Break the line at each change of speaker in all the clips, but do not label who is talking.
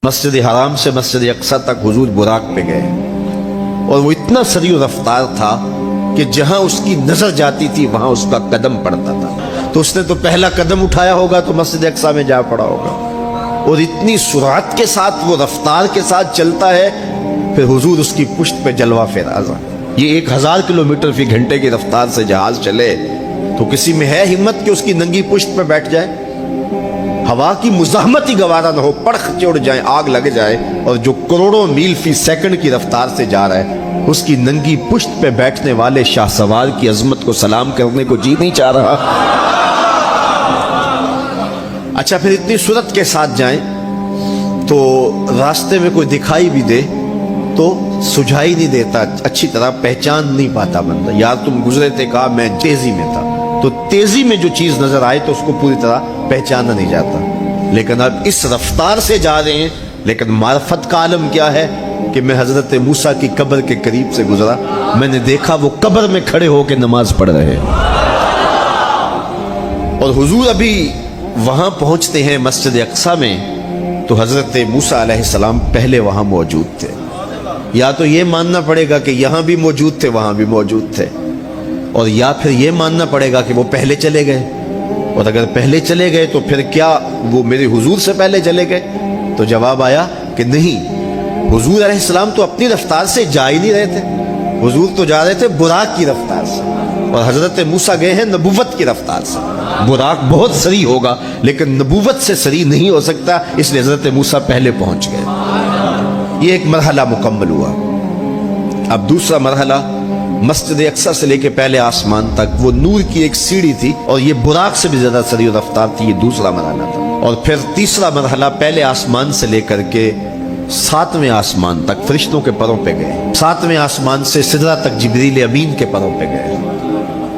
مسجد حرام سے مسجد اقصی تک حضور براق پہ گئے اور وہ اتنا سری و رفتار تھا کہ جہاں اس کی نظر جاتی تھی وہاں اس کا قدم پڑتا تھا. تو اس نے تو پہلا قدم اٹھایا ہوگا تو مسجد اقصی میں جا پڑا ہوگا. اور اتنی سرعت کے ساتھ وہ رفتار کے ساتھ چلتا ہے. پھر حضور اس کی پشت پہ جلوہ فراز. یہ 1000 کلومیٹر فی گھنٹے کی رفتار سے جہاز چلے تو کسی میں ہے ہمت کہ اس کی ننگی پشت پہ بیٹھ جائے؟ ہوا کی مزاحمت ہی گوارا نہ ہو، پڑخ چڑ جائیں، آگ لگ جائے. اور جو کروڑوں میل فی سیکنڈ کی رفتار سے جا رہا ہے اس کی ننگی پشت پہ بیٹھنے والے شاہ سوار کی عظمت کو سلام کرنے کو جی نہیں چاہ رہا. اچھا پھر اتنی سرعت کے ساتھ جائیں تو راستے میں کوئی دکھائی بھی دے تو سجھائی نہیں دیتا، اچھی طرح پہچان نہیں پاتا بندہ. یار تم گزرے تھے، کہا میں تیزی میں تھا. تو تیزی میں جو چیز نظر آئے تو اس کو پوری طرح پہچانا نہیں جاتا. لیکن اب اس رفتار سے جا رہے ہیں. لیکن معرفت کا عالم کیا ہے کہ میں حضرت موسیٰ کی قبر کے قریب سے گزرا، میں نے دیکھا وہ قبر میں کھڑے ہو کے نماز پڑھ رہے ہیں. اور حضور ابھی وہاں پہنچتے ہیں مسجد اقصی میں تو حضرت موسیٰ علیہ السلام پہلے وہاں موجود تھے. یا تو یہ ماننا پڑے گا کہ یہاں بھی موجود تھے وہاں بھی موجود تھے، اور یا پھر یہ ماننا پڑے گا کہ وہ پہلے چلے گئے. اور اگر پہلے چلے گئے تو پھر کیا وہ میرے حضور سے پہلے چلے گئے؟ تو جواب آیا کہ نہیں، حضور علیہ السلام تو اپنی رفتار سے جا ہی نہیں رہے تھے. حضور تو جا رہے تھے براق کی رفتار سے، اور حضرت موسیٰ گئے ہیں نبوت کی رفتار سے. براق بہت سری ہوگا لیکن نبوت سے سری نہیں ہو سکتا، اس لیے حضرت موسیٰ پہلے پہنچ گئے. یہ ایک مرحلہ مکمل ہوا. اب دوسرا مرحلہ مسجد اقصی سے لے کے پہلے آسمان تک وہ نور کی ایک سیڑھی تھی اور یہ براق سے بھی زیادہ سری و رفتار تھی. یہ دوسرا مرحلہ تھا. اور پھر تیسرا مرحلہ پہلے آسمان سے لے کر کے 7ویں آسمان تک فرشتوں کے پروں پہ گئے. 7ویں آسمان سے سدرہ تک جبریل امین کے پروں پہ گئے.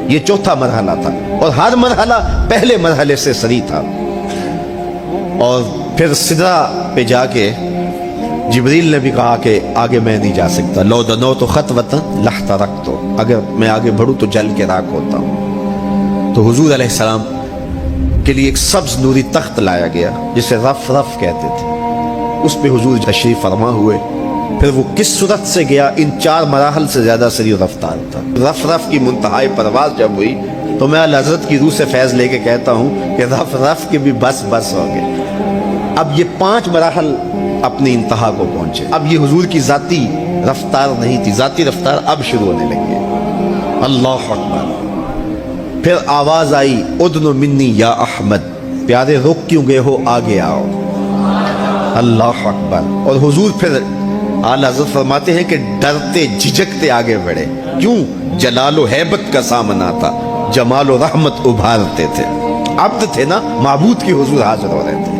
یہ چوتھا مرحلہ تھا اور ہر مرحلہ پہلے مرحلے سے سری تھا. اور پھر سدرہ پہ جا کے جبریل نے بھی کہا کہ آگے میں نہیں جا سکتا. لو دنوت خطوۃ لاحترقت، اگر میں آگے بڑھوں تو جل کے راکھ ہوتا ہوں. تو حضور علیہ السلام کے لیے ایک سبز نوری تخت لایا گیا جسے رف رف کہتے تھے. اس پہ حضور تشریف فرما ہوئے. پھر وہ کس صورت سے گیا؟ ان 4 مراحل سے زیادہ سری و رفتار تھا. رف رف کی منتہائی پرواز جب ہوئی تو میں حضرت کی روح سے فیض لے کے کہتا ہوں کہ رف رف کے بھی بس بس ہو گئے. اب یہ 5 مراحل اپنی انتہا کو پہنچے. اب یہ حضور کی ذاتی رفتار نہیں تھی، ذاتی رفتار اب شروع ہونے لگی ہے. اللہ اکبر. پھر آواز آئی ادنو منی یا احمد، پیارے رک کیوں گئے ہو، آگے آؤ. اللہ اکبر. اور حضور پھر اعلیٰ حضرت فرماتے ہیں کہ ڈرتے جھجکتے آگے بڑھے. کیوں؟ جلال و ہیبت کا سامنا تھا، جمال و رحمت ابھارتے تھے. عبد تھے نا، معبود کی حضور حاضر ہو رہے تھے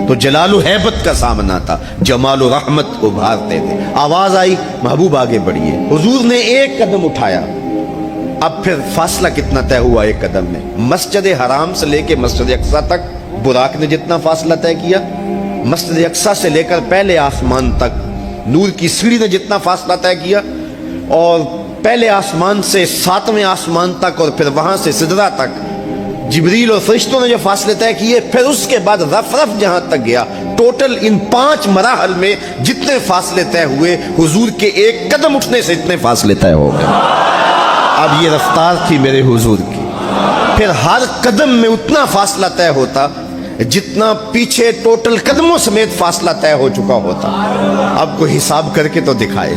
تو جلال و ہیبت کا سامنا تھا، جمال و رحمت ابھارتے تھے. آواز آئی محبوب آگے بڑھیے. حضور نے ایک قدم اٹھایا. اب پھر فاصلہ کتنا طے ہوا ایک قدم میں؟ مسجد حرام سے لے کے مسجد اقصی تک براق نے جتنا فاصلہ طے کیا، مسجد اقصی سے لے کر پہلے آسمان تک نور کی سیڑھی نے جتنا فاصلہ طے کیا، اور پہلے آسمان سے 7ویں آسمان تک اور پھر وہاں سے سدرہ تک جبریل اور فرشتوں نے جو فاصلے طے کیے، پھر اس کے بعد رف رف جہاں تک گیا. ٹوٹل ان 5 مراحل میں جتنے فاصلے طے ہوئے حضور کے ایک قدم اٹھنے سے اتنے فاصلے طے ہو گئے. اب یہ رفتار تھی میرے حضور کی. پھر ہر قدم میں اتنا فاصلہ طے ہوتا جتنا پیچھے ٹوٹل قدموں سمیت فاصلہ طے ہو چکا ہوتا. اب کوئی حساب کر کے تو دکھائے.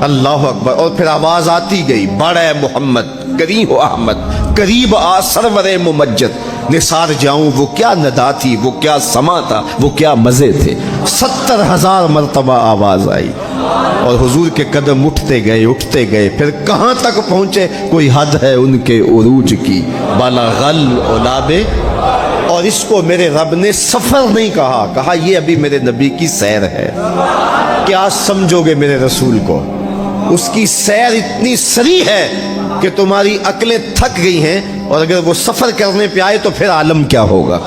اللہ اکبر. اور پھر آواز آتی گئی بڑے محمد کریم و احمد، قریب آ سرور ممجد، نثار جاؤں وہ کیا ندا تھی، وہ کیا سما تھا، وہ کیا مزے تھے. 70,000 مرتبہ آواز آئی اور حضور کے قدم اٹھتے گئے. پھر کہاں تک پہنچے کوئی حد ہے ان کے عروج کی، بالا غل اولابے. اور اس کو میرے رب نے سفر نہیں کہا یہ ابھی میرے نبی کی سیر ہے. کیا سمجھو گے میرے رسول کو؟ اس کی سیر اتنی سری ہے کہ تمہاری عقلیں تھک گئی ہیں، اور اگر وہ سفر کرنے پہ آئے تو پھر عالم کیا ہوگا.